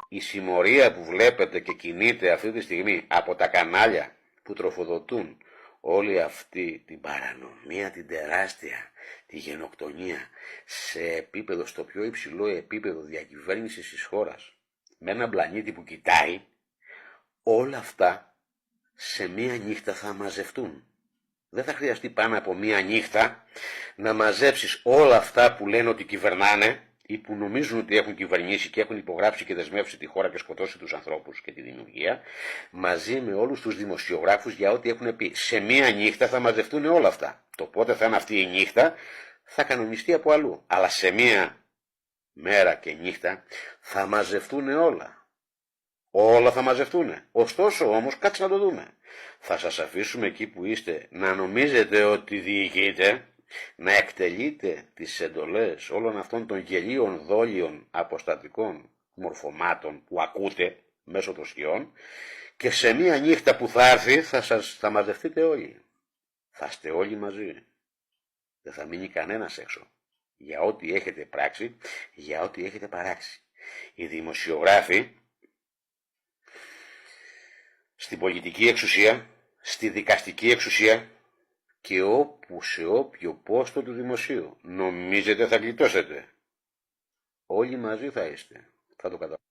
η συμμορία που βλέπετε και κινείται αυτή τη στιγμή από τα κανάλια που τροφοδοτούν όλη αυτή την παρανομία, την τεράστια, τη γενοκτονία σε επίπεδο, στο πιο υψηλό επίπεδο διακυβέρνησης της χώρας, με έναν πλανήτη που κοιτάει, όλα αυτά σε μία νύχτα θα μαζευτούν. Δεν θα χρειαστεί πάνω από μία νύχτα να μαζέψεις όλα αυτά που λένε ότι κυβερνάνε ή που νομίζουν ότι έχουν κυβερνήσει και έχουν υπογράψει και δεσμεύσει τη χώρα και σκοτώσει τους ανθρώπους και τη δημιουργία, μαζί με όλους τους δημοσιογράφους για ό,τι έχουν πει. Σε μία νύχτα θα μαζευτούν όλα αυτά. Το πότε θα είναι αυτή η νύχτα θα κανονιστεί από αλλού. Αλλά σε μία μέρα και νύχτα θα μαζευτούν όλα. Όλα θα μαζευτούν. Ωστόσο όμως κάτσε να το δούμε. Θα σας αφήσουμε εκεί που είστε να νομίζετε ότι διοικείτε, να εκτελείτε τις εντολές όλων αυτών των γελίων δόλιων αποστατικών μορφωμάτων που ακούτε μέσω των σκιών και σε μία νύχτα που θα έρθει θα μαζευτείτε όλοι. Θα είστε όλοι μαζί. Δεν θα μείνει κανένας έξω. Για ό,τι έχετε πράξει, για ό,τι έχετε παράξει. Οι δημοσιογράφοι στην πολιτική εξουσία, στη δικαστική εξουσία και όπου σε όποιο πόστο του δημοσίου νομίζετε θα γλιτώσετε. Όλοι μαζί θα είστε. Θα το καταλάβετε.